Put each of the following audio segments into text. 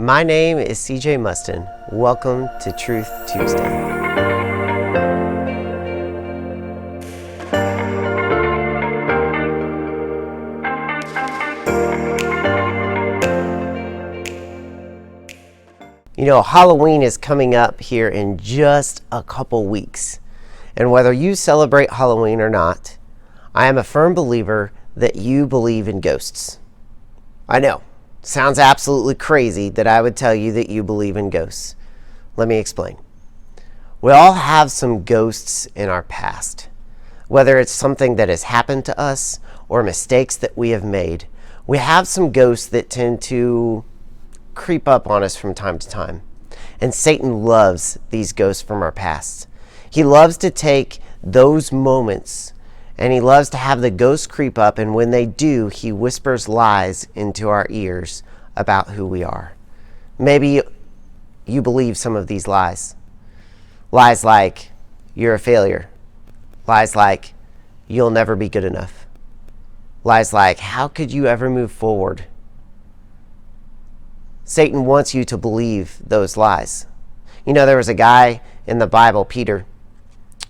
My name is CJ Muston. Welcome to Truth Tuesday. You know, Halloween is coming up here in just a couple weeks. And whether you celebrate Halloween or not, I am a firm believer that you believe in ghosts. I know, sounds absolutely crazy that I would tell you that you believe in ghosts. Let me explain. We all have some ghosts in our past. Whether it's something that has happened to us or mistakes that we have made, we have some ghosts that tend to creep up on us from time to time. And Satan loves these ghosts from our past. He loves to take those moments and he loves to have the ghosts creep up, and when they do, he whispers lies into our ears about who we are. Maybe you believe some of these lies. Lies like, you're a failure. Lies like, you'll never be good enough. Lies like, how could you ever move forward? Satan wants you to believe those lies. You know, there was a guy in the Bible, Peter,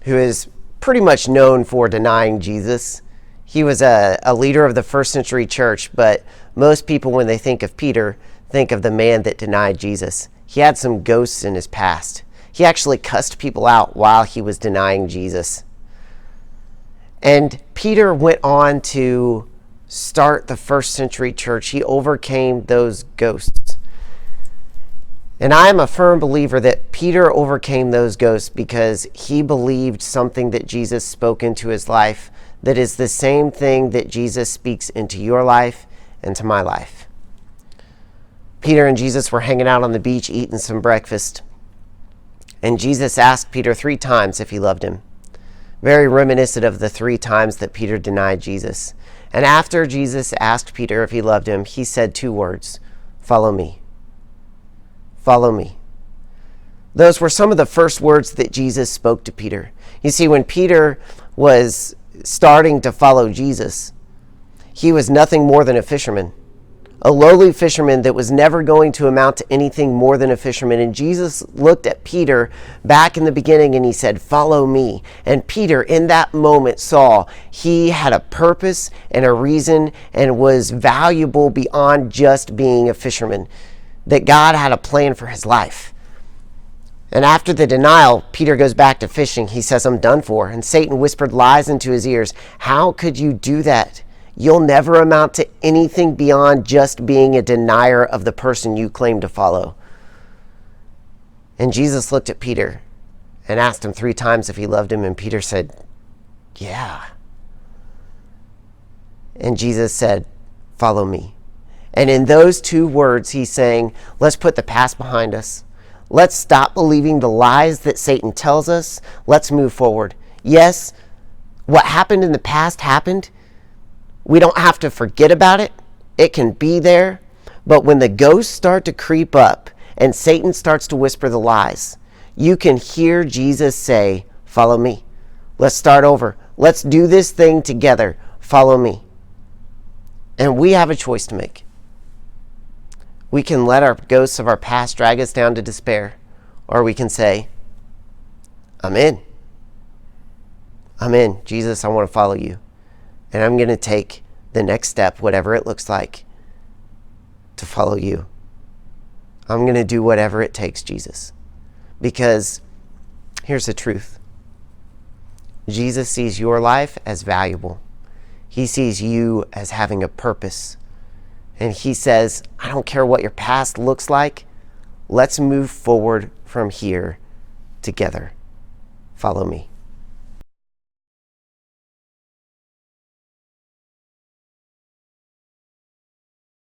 who is pretty much known for denying Jesus. He was a leader of the first century church, but most people, when they think of Peter, think of the man that denied Jesus. He had some ghosts in his past. He actually cussed people out while he was denying Jesus. And Peter went on to start the first century church. He overcame those ghosts. And I am a firm believer that Peter overcame those ghosts because he believed something that Jesus spoke into his life that is the same thing that Jesus speaks into your life and to my life. Peter and Jesus were hanging out on the beach eating some breakfast. And Jesus asked Peter 3 times if he loved him. Very reminiscent of the 3 times that Peter denied Jesus. And after Jesus asked Peter if he loved him, he said 2 words, "Follow me." Follow me. Those were some of the first words that Jesus spoke to Peter. You see, when Peter was starting to follow Jesus, he was nothing more than a fisherman, a lowly fisherman that was never going to amount to anything more than a fisherman. And Jesus looked at Peter back in the beginning and he said, "Follow me." And Peter, in that moment, saw he had a purpose and a reason and was valuable beyond just being a fisherman, that God had a plan for his life. And after the denial, Peter goes back to fishing. He says, "I'm done for." And Satan whispered lies into his ears. "How could you do that? You'll never amount to anything beyond just being a denier of the person you claim to follow." And Jesus looked at Peter and asked him 3 times if he loved him. And Peter said, "Yeah." And Jesus said, "Follow me." And in those 2 words, he's saying, let's put the past behind us. Let's stop believing the lies that Satan tells us. Let's move forward. Yes, what happened in the past happened. We don't have to forget about it. It can be there. But when the ghosts start to creep up and Satan starts to whisper the lies, you can hear Jesus say, "Follow me. Let's start over. Let's do this thing together. Follow me." And we have a choice to make. We can let our ghosts of our past drag us down to despair, or we can say, I'm in. I'm in. Jesus, I want to follow you. And I'm going to take the next step, whatever it looks like, to follow you. I'm going to do whatever it takes, Jesus. Because here's the truth. Jesus sees your life as valuable. He sees you as having a purpose. And he says, I don't care what your past looks like. Let's move forward from here together. Follow me.